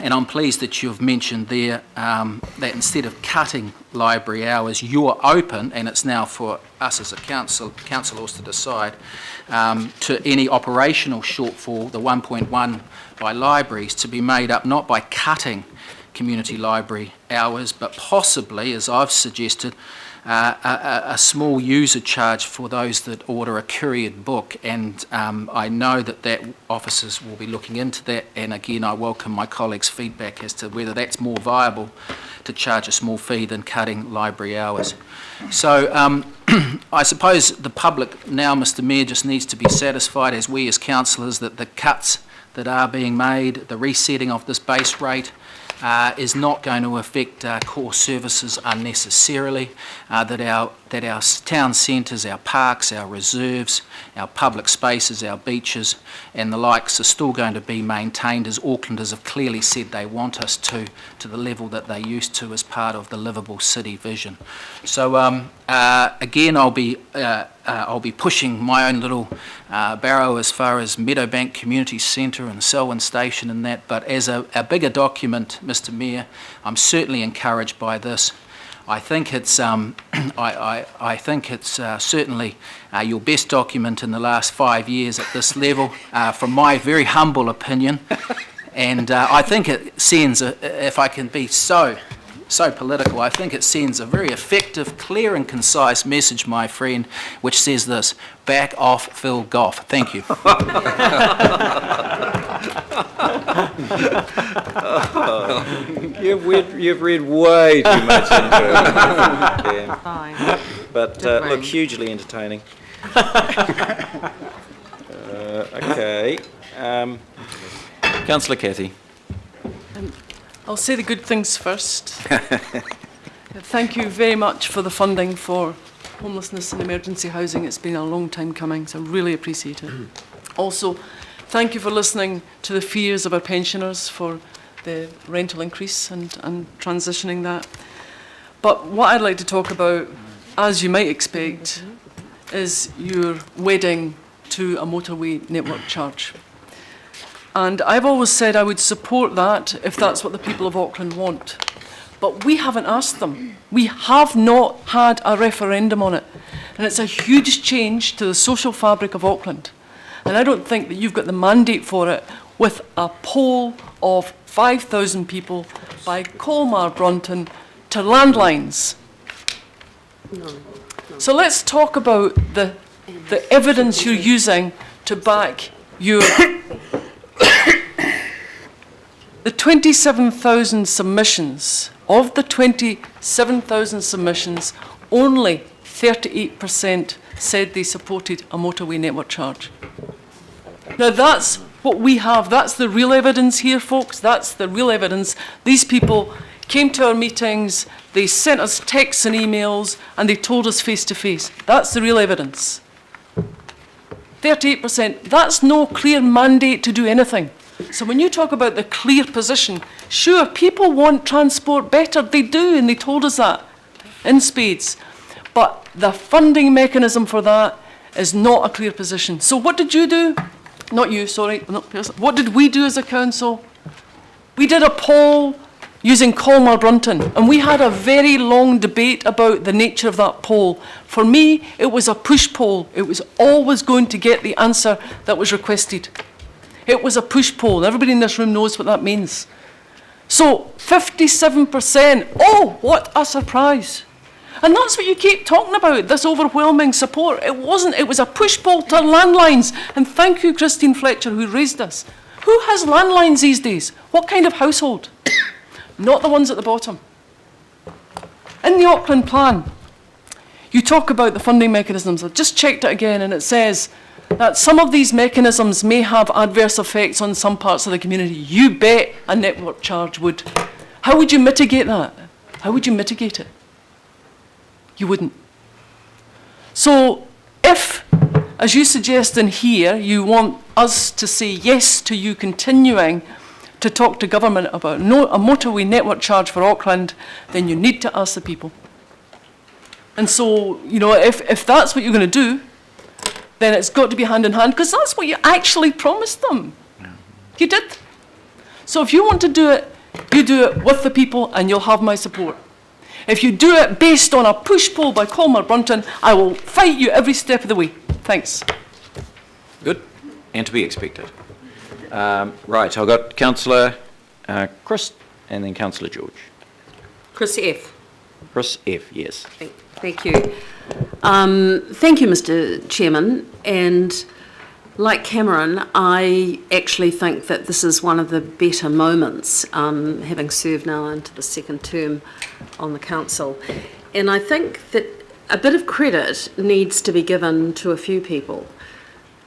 And I'm pleased that you've mentioned there that instead of cutting library hours, you're open, and it's now for us as a councillors to decide, to any operational shortfall, the 1.1 by libraries, to be made up not by cutting community library hours, but possibly, as I've suggested, a small user charge for those that order a couriered book, and I know that officers will be looking into that, and again I welcome my colleagues' feedback as to whether that's more viable to charge a small fee than cutting library hours. So I suppose the public now, Mr Mayor, just needs to be satisfied, as we as councillors, that the cuts that are being made, the resetting of this base rate, is not going to affect core services unnecessarily, that our town centres, our parks, our reserves, our public spaces, our beaches and the likes are still going to be maintained, as Aucklanders have clearly said they want us to the level that they used to as part of the livable city vision. So again, I'll be pushing my own little barrow as far as Meadowbank Community Centre and Selwyn Station and that, but as a bigger document, Mr Mayor, I'm certainly encouraged by this. I think it's I think it's certainly your best document in the last 5 years at this level, from my very humble opinion, and I think it sends, if I can be so political, I think it sends a very effective, clear and concise message, my friend, which says this: back off Phil Goff. Thank you. You've read way too much into it. Yeah. But look, hugely entertaining. Okay. Councillor Cathy. I'll say the good things first. Thank you very much for the funding for homelessness and emergency housing. It's been a long time coming, so I really appreciate it. Also, thank you for listening to the fears of our pensioners for the rental increase and transitioning that. But what I'd like to talk about, as you might expect, is your wedding to a motorway network charge. And I've always said I would support that if that's what the people of Auckland want. But we haven't asked them. We have not had a referendum on it. And it's a huge change to the social fabric of Auckland. And I don't think that you've got the mandate for it with a poll of 5,000 people by Colmar Brunton to landlines. No. So let's talk about the evidence you're using to back your... The 27,000 submissions, of the 27,000 submissions, only 38% said they supported a motorway network charge. Now that's what we have, that's the real evidence here, folks, that's the real evidence. These people came to our meetings, they sent us texts and emails, and they told us face to face. That's the real evidence. 38%, that's no clear mandate to do anything. So when you talk about the clear position, sure, people want transport better, they do, and they told us that in spades. But the funding mechanism for that is not a clear position. So what did you do? Not you, sorry. What did we do as a council? We did a poll using Colmar Brunton, and we had a very long debate about the nature of that poll. For me, it was a push poll. It was always going to get the answer that was requested. It was a push poll. Everybody in this room knows what that means. So 57%, oh, what a surprise. And that's what you keep talking about, this overwhelming support. It wasn't, it was a push poll to landlines. And thank you, Christine Fletcher, who raised this. Who has landlines these days? What kind of household? Not the ones at the bottom. In the Auckland plan, you talk about the funding mechanisms. I've just checked it again, and it says that some of these mechanisms may have adverse effects on some parts of the community. You bet a network charge would. How would you mitigate that? How would you mitigate it? You wouldn't. So if, as you suggest in here, you want us to say yes to you continuing to talk to government about a motorway network charge for Auckland, then you need to ask the people. And so, you know, if that's what you're going to do, then it's got to be hand in hand, because that's what you actually promised them. You did. So if you want to do it, you do it with the people and you'll have my support. If you do it based on a push-pull by Colmar Brunton, I will fight you every step of the way. Thanks. Good, and to be expected. Right, I've got Councillor Chris and then Councillor George. Chris F. Chris F, yes. Thank you. Thank you, Mr. Chairman. And like Cameron, I actually think that this is one of the better moments, having served now into the second term on the council. And I think that a bit of credit needs to be given to a few people.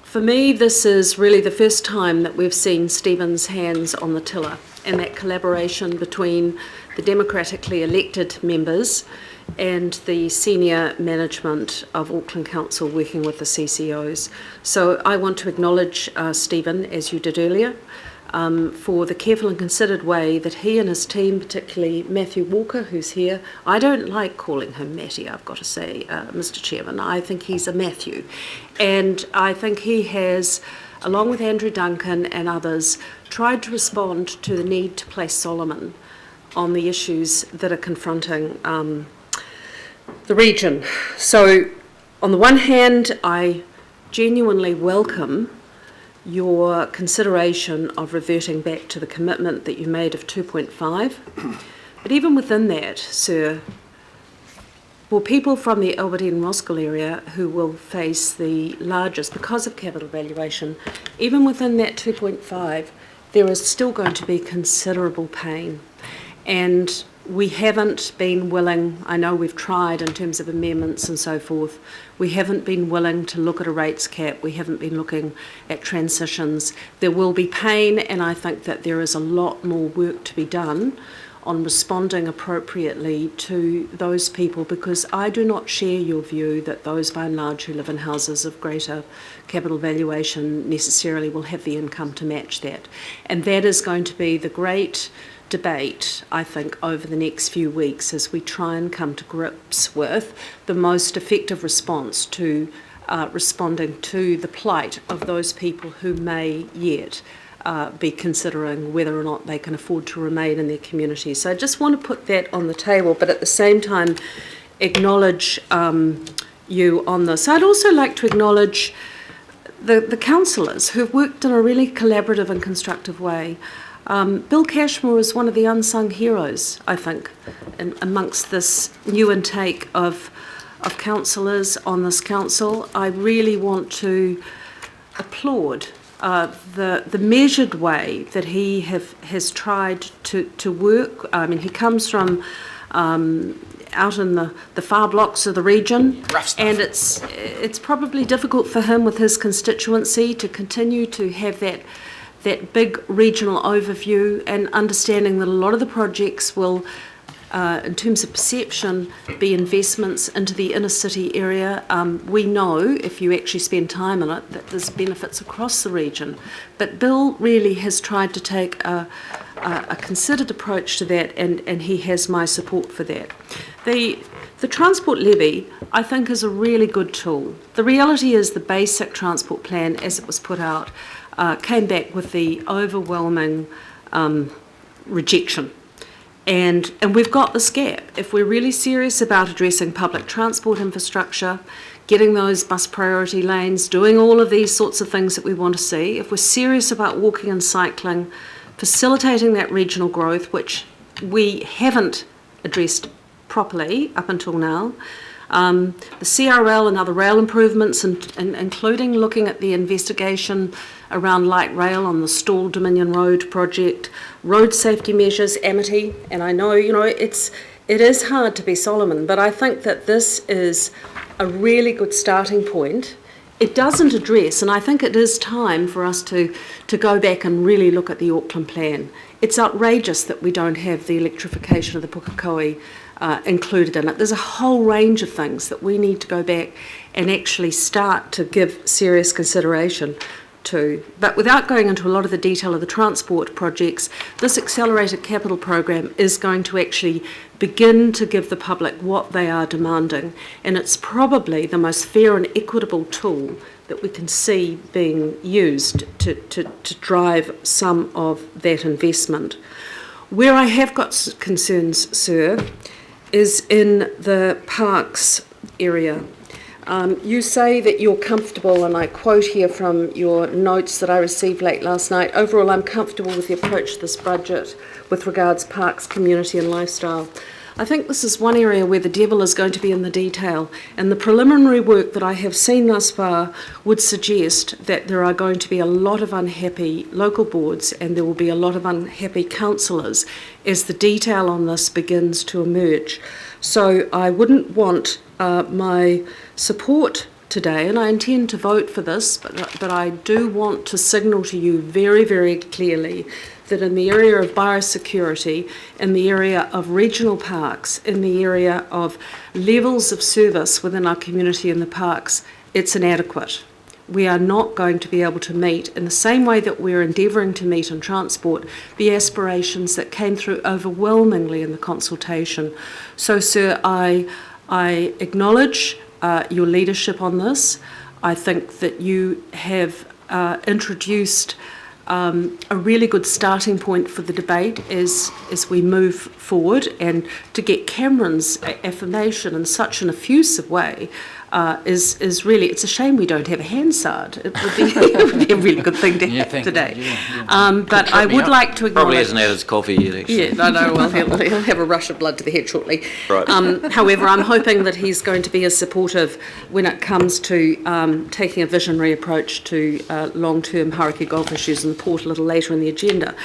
For me, this is really the first time that we've seen Stephen's hands on the tiller, and that collaboration between the democratically elected members and the senior management of Auckland Council working with the CCOs. So I want to acknowledge Stephen, as you did earlier, for the careful and considered way that he and his team, particularly Matthew Walker, who's here, I don't like calling him Matty, I've got to say, Mr. Chairman. I think he's a Matthew. And I think he has, along with Andrew Duncan and others, tried to respond to the need to place Solomon on the issues that are confronting the region. So, on the one hand, I genuinely welcome your consideration of reverting back to the commitment that you made of 2.5. But even within that, sir, for people from the Albertine Roskill area who will face the largest, because of capital valuation, even within that 2.5, there is still going to be considerable pain. And we haven't been willing, I know we've tried in terms of amendments and so forth, we haven't been willing to look at a rates cap, we haven't been looking at transitions. There will be pain, and I think that there is a lot more work to be done on responding appropriately to those people, because I do not share your view that those by and large who live in houses of greater capital valuation necessarily will have the income to match that. And that is going to be the great debate, I think, over the next few weeks as we try and come to grips with the most effective response to responding to the plight of those people who may yet be considering whether or not they can afford to remain in their community. So I just want to put that on the table, but at the same time acknowledge you on this. I'd also like to acknowledge the councillors who've worked in a really collaborative and constructive way. Bill Cashmore is one of the unsung heroes, I think, amongst this new intake of councillors on this council. I really want to applaud the measured way that he has tried to work. I mean, he comes from out in the far blocks of the region, and it's probably difficult for him with his constituency to continue to have that big regional overview, and understanding that a lot of the projects will, in terms of perception, be investments into the inner city area. We know, if you actually spend time in it, that there's benefits across the region. But Bill really has tried to take a considered approach to that, and he has my support for that. The transport levy, I think, is a really good tool. The reality is the basic transport plan, as it was put out, came back with the overwhelming rejection. And we've got this gap. If we're really serious about addressing public transport infrastructure, getting those bus priority lanes, doing all of these sorts of things that we want to see, if we're serious about walking and cycling, facilitating that regional growth, which we haven't addressed properly up until now, the CRL and other rail improvements, and including looking at the investigation around light rail on the Stall Dominion Road project, road safety measures, Amity, and I know, it is hard to be Solomon, but I think that this is a really good starting point. It doesn't address, and I think it is time for us to go back and really look at the Auckland plan. It's outrageous that we don't have the electrification of the Pukekohe included in it. There's a whole range of things that we need to go back and actually start to give serious consideration to. But without going into a lot of the detail of the transport projects, this accelerated capital program is going to actually begin to give the public what they are demanding, and it's probably the most fair and equitable tool that we can see being used to drive some of that investment. Where I have got concerns, sir, is in the parks area. You say that you're comfortable, and I quote here from your notes that I received late last night, overall I'm comfortable with the approach to this budget with regards parks, community and lifestyle. I think this is one area where the devil is going to be in the detail, and the preliminary work that I have seen thus far would suggest that there are going to be a lot of unhappy local boards and there will be a lot of unhappy councillors as the detail on this begins to emerge. So I wouldn't want my support today, and I intend to vote for this, but I do want to signal to you very, very clearly that in the area of biosecurity, in the area of regional parks, in the area of levels of service within our community in the parks, it's inadequate. We are not going to be able to meet, in the same way that we're endeavouring to meet in transport, the aspirations that came through overwhelmingly in the consultation. So, sir, I acknowledge your leadership on this. I think that you have introduced a really good starting point for the debate as we move forward, and to get Cameron's affirmation in such an effusive way is really, it's a shame we don't have a Hansard. It would be a really good thing to have today. But I would like to acknowledge... Probably hasn't had his coffee yet, actually. Yeah, no, well, he'll have a rush of blood to the head shortly. Right. However, I'm hoping that he's going to be as supportive when it comes to taking a visionary approach to long-term Hauraki golf issues in the port a little later in the agenda.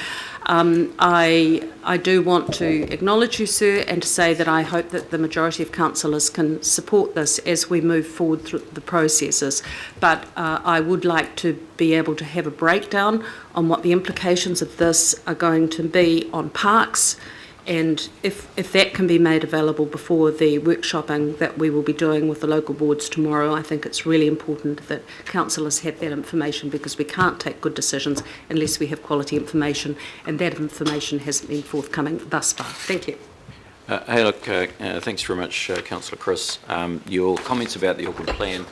I do want to acknowledge you, sir, and to say that I hope that the majority of councillors can support this as we move forward through the processes. But I would like to be able to have a breakdown on what the implications of this are going to be on parks, and if that can be made available before the workshopping that we will be doing with the local boards tomorrow, I think it's really important that councillors have that information, because we can't take good decisions unless we have quality information, and that information hasn't been forthcoming thus far. Thank you. Hey, look, thanks very much, Councillor Chris. Your comments about the Auckland plan,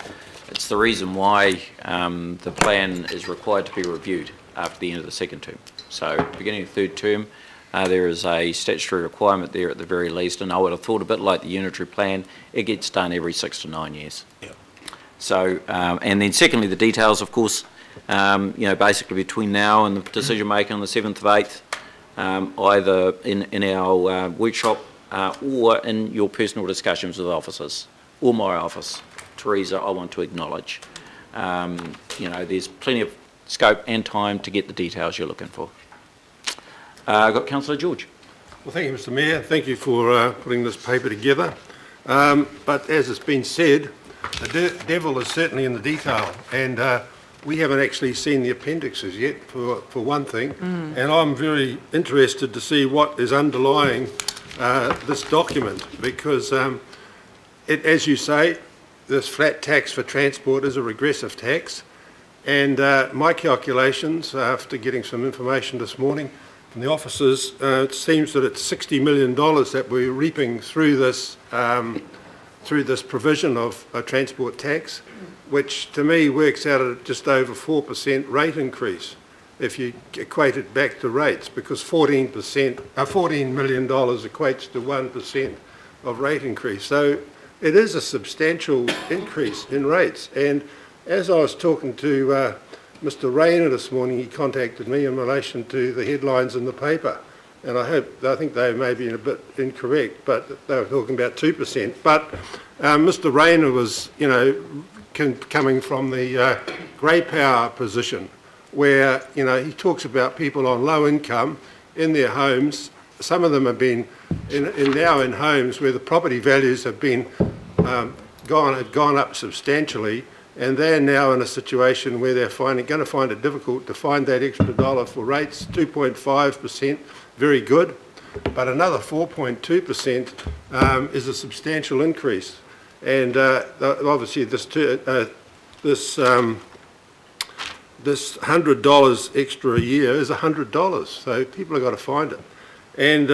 it's the reason why the plan is required to be reviewed after the end of the second term. So, beginning of the third term, there is a statutory requirement there at the very least, and I would have thought a bit like the unitary plan, it gets done every 6 to 9 years. Yep. So, and then secondly, the details, of course, basically between now and the decision making on the 7th of 8th, either in our workshop or in your personal discussions with officers, or my office, Teresa, I want to acknowledge. There's plenty of scope and time to get the details you're looking for. I've got Councillor George. Well, thank you, Mr Mayor. Thank you for putting this paper together. But as it's been said, the devil is certainly in the detail, and we haven't actually seen the appendixes yet, for one thing, and I'm very interested to see what is underlying this document, because as you say, this flat tax for transport is a regressive tax, and my calculations, after getting some information this morning from the officers, it seems that it's $60 million that we're reaping through this provision of a transport tax, which to me works out at just over 4% rate increase if you equate it back to rates, because $14 million equates to 1% of rate increase. So it is a substantial increase in rates. And as I was talking to Mr Rayner this morning, he contacted me in relation to the headlines in the paper, and I think they may be a bit incorrect, but they were talking about 2%. But Mr Rayner was, coming from the grey power position, where, he talks about people on low income in their homes. Some of them have been now in homes where the property values have been gone up substantially, and they're now in a situation where they're going to find it difficult to find that extra dollar for rates. 2.5%, very good, but another 4.2% is a substantial increase. And obviously this $100 extra a year is $100, so people have got to find it. And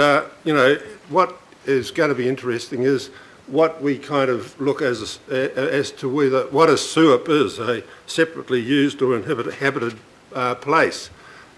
what is going to be interesting is what we kind of look as to whether what a SUIP is, a separately used or inhabited place.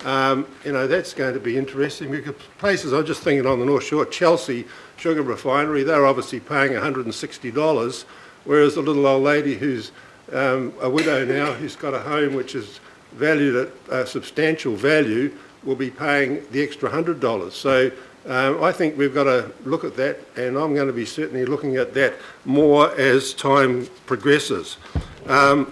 That's going to be interesting because places, I'm just thinking on the North Shore, Chelsea Sugar Refinery, they're obviously paying $160, whereas the little old lady who's a widow now, who's got a home which is valued at a substantial value, will be paying the extra $100. So I think we've got to look at that, and I'm going to be certainly looking at that more as time progresses. And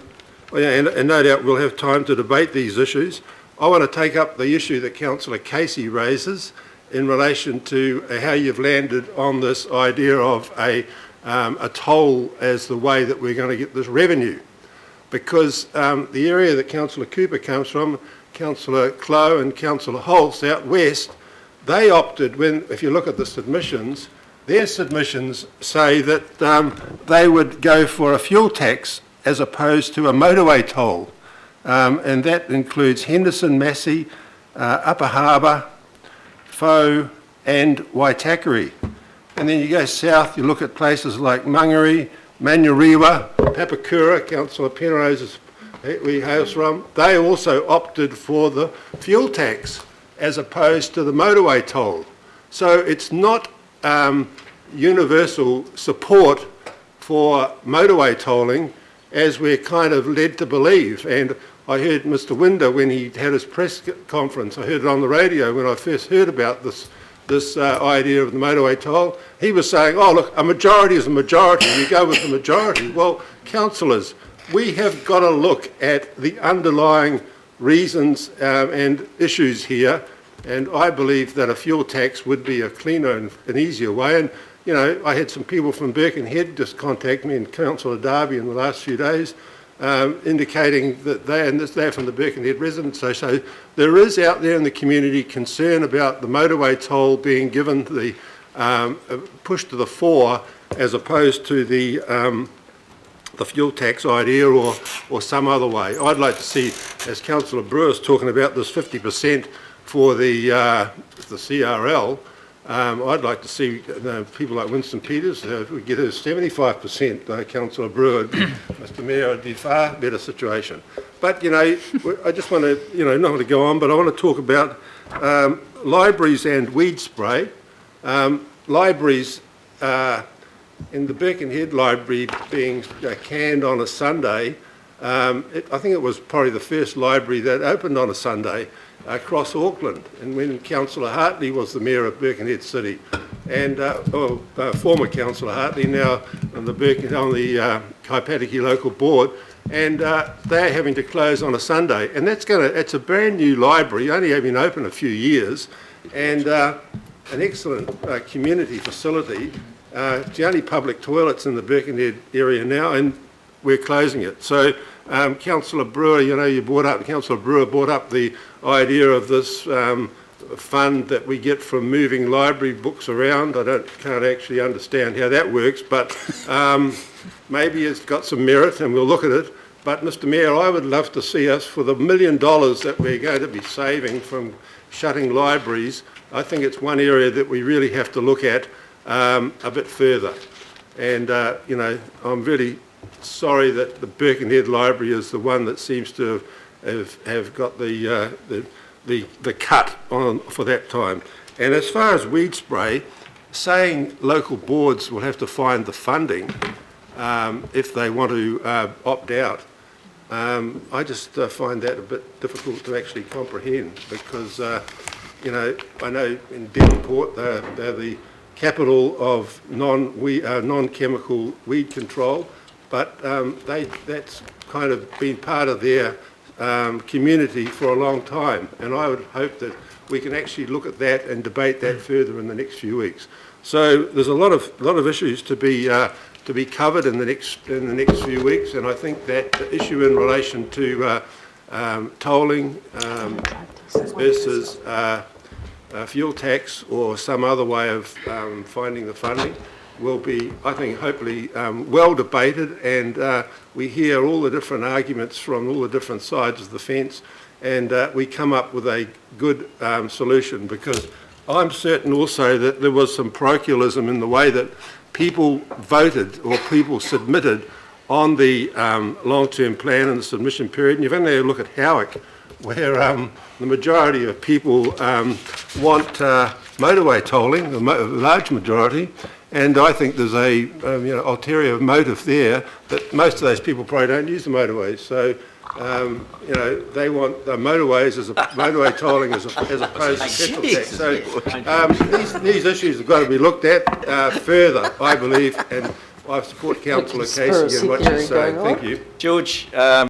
no doubt we'll have time to debate these issues. I want to take up the issue that Councillor Casey raises in relation to how you've landed on this idea of a toll as the way that we're going to get this revenue. Because the area that Councillor Cooper comes from, Councillor Clough and Councillor Holtz out west, they opted, if you look at the submissions, their submissions say that they would go for a fuel tax as opposed to a motorway toll. And that includes Henderson, Massey, Upper Harbour, Faux and Waitakere. And then you go south, you look at places like Mangere, Manurewa, Papakura, Councillor Penrose we hails from, they also opted for the fuel tax as opposed to the motorway toll. So it's not universal support for motorway tolling as we're kind of led to believe. And I heard Mr. Winder when he had his press conference, I heard it on the radio when I first heard about this idea of the motorway toll. He was saying, oh look, a majority is a majority, you go with the majority. Well, councillors, we have got to look at the underlying reasons and issues here, and I believe that a fuel tax would be a cleaner and an easier way. And I had some people from Birkenhead just contact me, and Councillor Darby in the last few days, indicating that they're from the Birkenhead Residents Association. So there is out there in the community concern about the motorway toll being given the push to the fore as opposed to the fuel tax idea or some other way. I'd like to see, as Councillor Brewer's talking about this 50% for the CRL, I'd like to see people like Winston Peters, if we get a 75%, Councillor Brewer, Mr Mayor, it'd be a far better situation. But, I just want to, not to go on, but I want to talk about libraries and weed spray. Libraries, in the Birkenhead Library being canned on a Sunday, I think it was probably the first library that opened on a Sunday across Auckland, and when Councillor Hartley was the Mayor of Birkenhead City, and former Councillor Hartley, now on the Kaipatiki local board, and they're having to close on a Sunday, and it's a brand new library, only been open a few years, and an excellent community facility. It's the only public toilets in the Birkenhead area now, and we're closing it. So Councillor Brewer, Councillor Brewer brought up the idea of this fund that we get from moving library books around. I can't actually understand how that works, but maybe it's got some merit and we'll look at it. But Mr Mayor, I would love to see us, for the $1 million that we're going to be saving from shutting libraries, I think it's one area that we really have to look at a bit further. And, I'm really sorry that the Birkenhead Library is the one that seems to have got the cut on for that time. And as far as weed spray, saying local boards will have to find the funding if they want to opt out, I just find that a bit difficult to actually comprehend, because I know in Devonport they're the capital of non-chemical weed control, but that's kind of been part of their community for a long time, and I would hope that we can actually look at that and debate that further in the next few weeks. So there's a lot of issues to be covered in the next few weeks, and I think that the issue in relation to tolling versus fuel tax or some other way of finding the funding will be, I think, hopefully well debated, and we hear all the different arguments from all the different sides of the fence, and we come up with a good solution, because I'm certain also that there was some parochialism in the way that people voted or people submitted on the long-term plan in the submission period. And you've only got to look at Howick, where the majority of people want motorway tolling, a large majority, and I think there's a ulterior motive there that most of those people probably don't use the motorways. So, they want the motorways as a motorway tolling as opposed to petrol tax. So these issues have got to be looked at further, I believe, and I support Councillor Casey in what she's saying. Thank you. George,